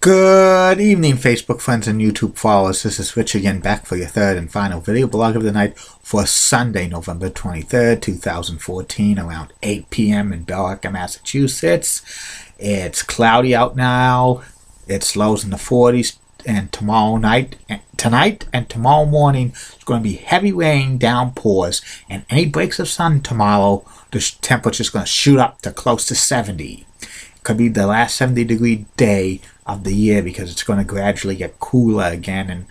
Good evening, Facebook friends and YouTube followers. This is Rich again, back for your third and final video blog of the night for Sunday, November 23rd, 2014, around 8 p.m. in Billerica, Massachusetts. It's cloudy out now. It's lows in the 40s, and tonight and tomorrow morning, it's going to be heavy rain, downpours, and any breaks of sun tomorrow, the temperature is going to shoot up to close to 70. Could be the last 70-degree day of the year because it's going to gradually get cooler again, and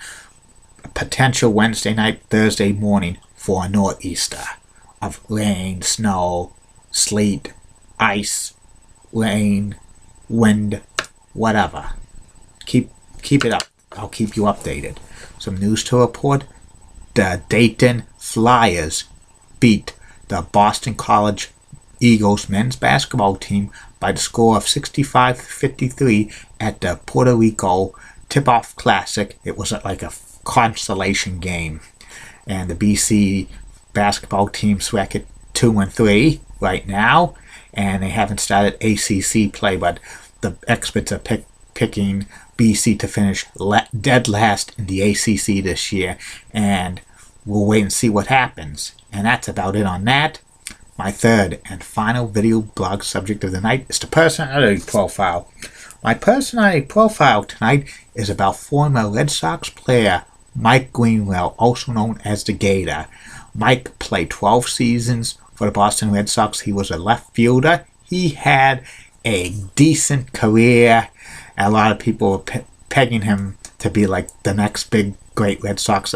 a potential Wednesday night, Thursday morning for a nor'easter of rain, snow, sleet, ice, rain, wind, whatever. Keep it up. I'll keep you updated. Some news to report. The Dayton Flyers beat the Boston College Eagles men's basketball team by the score of 65-53 at the Puerto Rico Tip-Off Classic. It was like a consolation game. And the BC basketball team's record 2-3 right now. And they haven't started ACC play, but the experts are picking BC to finish dead last in the ACC this year. And we'll wait and see what happens. And that's about it on that. My third and final video blog subject of the night is the personality profile. My personality profile tonight is about former Red Sox player Mike Greenwell, also known as the Gator. Mike played 12 seasons for the Boston Red Sox. He was a left fielder. He had a decent career. A lot of people were pegging him to be like the next big, great Red Sox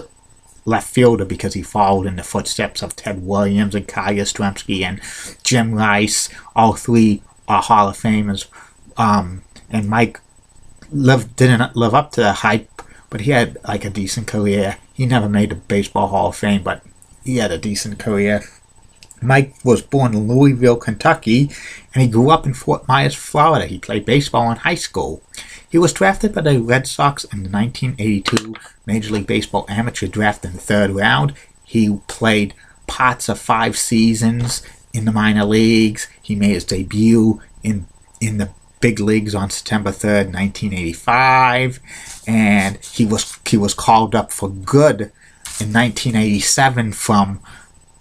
left fielder because he followed in the footsteps of Ted Williams and Kyle Yastrzemski and Jim Rice. All three are Hall of Famers. And Mike didn't live up to the hype, but he had like a decent career. He never made the Baseball Hall of Fame, but he had a decent career. Mike was born in Louisville, Kentucky, and he grew up in Fort Myers, Florida. He played baseball in high school. He was drafted by the Red Sox in the 1982 Major League Baseball amateur draft in the third round. He played parts of 5 seasons in the minor leagues. He made his debut in the big leagues on September 3rd, 1985, and he was called up for good in 1987 from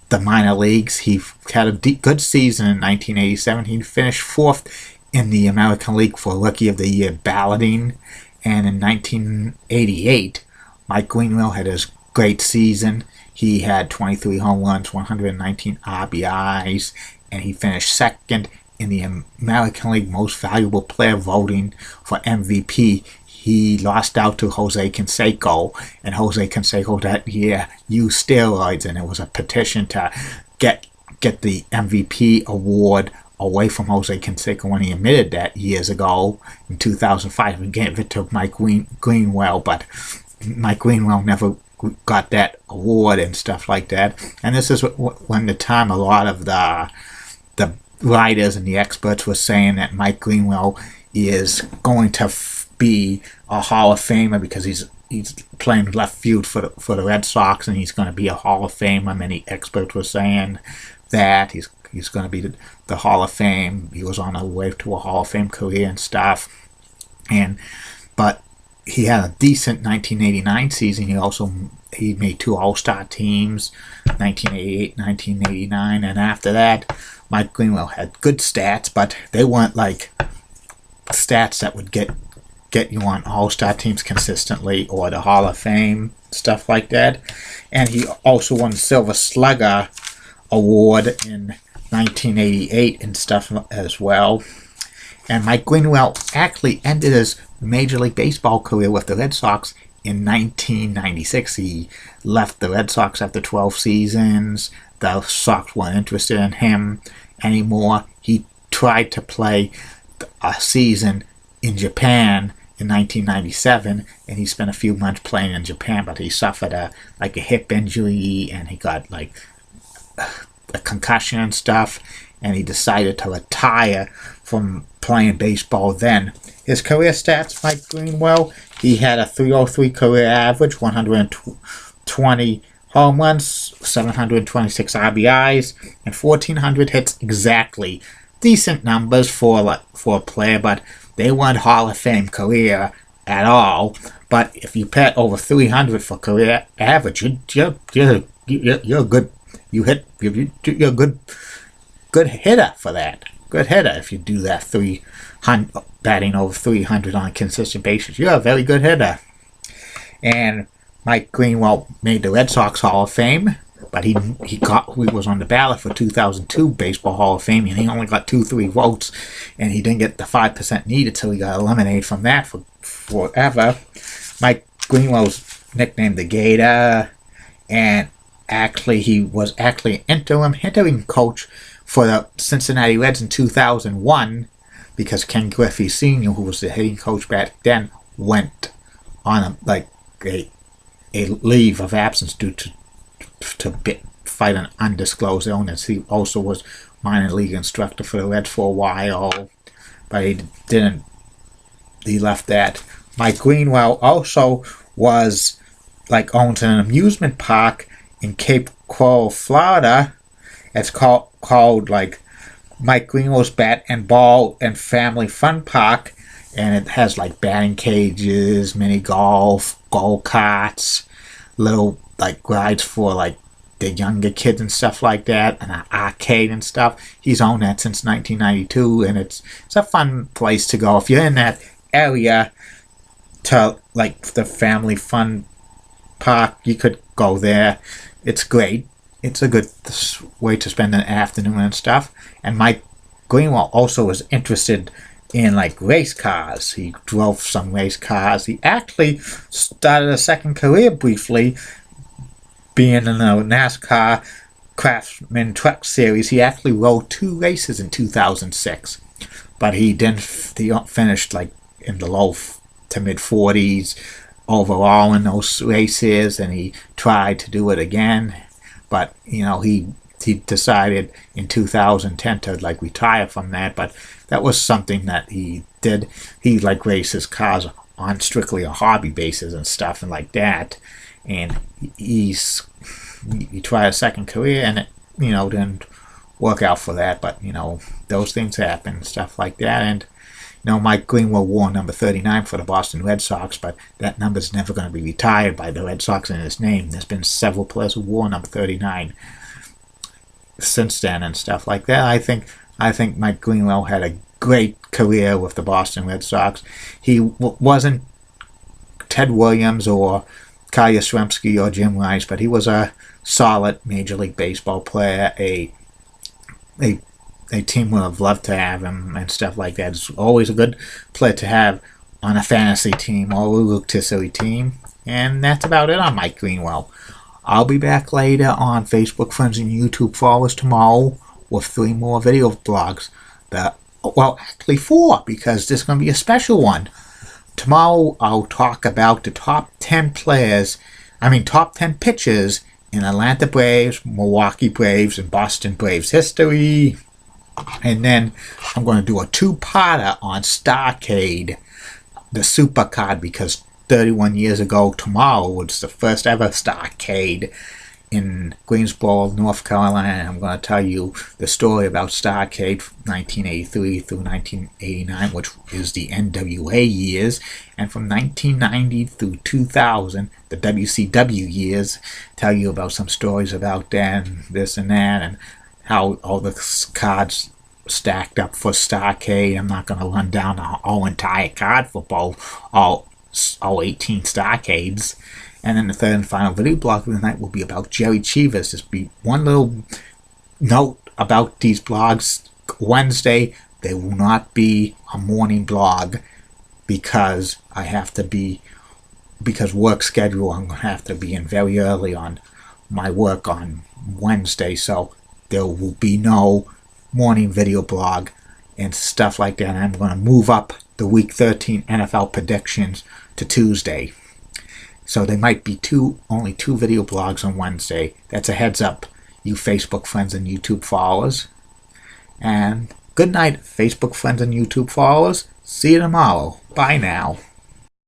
the minor leagues. He had a good season in 1987. He finished 4th in the American League for Rookie of the Year balloting. And in 1988, Mike Greenwell had his great season. He had 23 home runs, 119 RBIs, and he finished 2nd in the American League Most Valuable Player voting for MVP. He lost out to Jose Canseco, and Jose Canseco that year used steroids, and it was a petition to get the MVP award away from Jose Canseco when he admitted that years ago in 2005 and gave it to Mike Greenwell, but Mike Greenwell never got that award and stuff like that. And this is when the time a lot of the writers and the experts were saying that Mike Greenwell is going to be a Hall of Famer because he's playing left field for the Red Sox, and he's going to be a Hall of Famer. Many experts were saying that he's going to be the Hall of Fame. He was on a way to a Hall of Fame career and stuff. But he had a decent 1989 season. He made 2 All-Star teams, 1988, 1989, and after that, Mike Greenwell had good stats, but they weren't like stats that would get you on All-Star teams consistently or the Hall of Fame, stuff like that. And he also won the Silver Slugger Award in 1988 and stuff as well. And Mike Greenwell actually ended his Major League Baseball career with the Red Sox in 1996. He left the Red Sox after 12 seasons. The Sox weren't interested in him anymore. He tried to play a season in Japan in 1997, and he spent a few months playing in Japan, but he suffered a hip injury, and he got like a concussion and stuff, and he decided to retire from playing baseball then. His career stats, Mike Greenwell, he had a .303 career average, 120 home runs, 726 RBIs, and 1,400 hits exactly. Decent numbers for a player, but they weren't Hall of Fame career at all. But if you pat over 300 for career average, you're good. You're a good hitter for that. Good hitter if you do that 300 batting over 300 on a consistent basis. You're a very good hitter. And Mike Greenwell made the Red Sox Hall of Fame, but he was on the ballot for 2002 Baseball Hall of Fame, and he only got 2-3 votes, and he didn't get the 5% needed till he got eliminated from that for forever. Mike Greenwell's nicknamed the Gator, and actually he was actually interim hitting coach for the Cincinnati Reds in 2001, because Ken Griffey Sr., who was the hitting coach back then, went on a leave of absence due to fight an undisclosed illness. He also was minor league instructor for the Reds for a while, but he left that. Mike Greenwell also owns an amusement park in Cape Coral, Florida. It's called Mike Greenwell's Bat and Ball and Family Fun Park, and it has batting cages, mini golf, go-karts, little rides for the younger kids and stuff like that, and an arcade and stuff. He's owned that since 1992, and it's a fun place to go if you're in that area. To the family fun park, you could go there. It's great. It's a good way to spend an afternoon and stuff. And Mike Greenwell also was interested in race cars. He drove some race cars. He actually started a second career briefly, being in the NASCAR Craftsman Truck Series. He actually rode 2 races in 2006, but he finished in the low to mid 40s overall in those races, and he tried to do it again, but he decided in 2010 to retire from that. But that was something that he did. He races cars on strictly a hobby basis and stuff and that, and he tried a second career, and it didn't work out for that. But those things happen and stuff like that. And Mike Greenwell wore number 39 for the Boston Red Sox, but that number's never going to be retired by the Red Sox in his name. There's been several players who wore number 39 since then and stuff like that. I think Mike Greenwell had a great career with the Boston Red Sox. He wasn't Ted Williams or Kyle Yastrzemski or Jim Rice, but he was a solid Major League Baseball player. A team would have loved to have him and stuff like that. It's always a good player to have on a fantasy team or a rotisserie team. And that's about it on Mike Greenwell. I'll be back later on Facebook friends and YouTube followers tomorrow with 3 more video blogs. Actually 4, because this is going to be a special one. Tomorrow I'll talk about the top 10 pitchers in Atlanta Braves, Milwaukee Braves, and Boston Braves history. And then I'm going to do a 2-parter on Starcade, the super card, because 31 years ago tomorrow was the first ever Starcade in Greensboro, North Carolina. I'm going to tell you the story about Starcade from 1983 through 1989, which is the NWA years, and from 1990 through 2000, the WCW years. Tell you about some stories about that and this and that, and how all the cards stacked up for Starcade. I'm not going to run down the whole entire card for both all 18 Starcades. And then the third and final video blog of the night will be about Jerry Cheevers. Just be one little note about these blogs. Wednesday, there will not be a morning blog because because work schedule, I'm going to have to be in very early on my work on Wednesday. So there will be no morning video blog and stuff like that. I'm going to move up the Week 13 NFL predictions to Tuesday. So there might be only two video blogs on Wednesday. That's a heads up, you Facebook friends and YouTube followers. And good night, Facebook friends and YouTube followers. See you tomorrow. Bye now.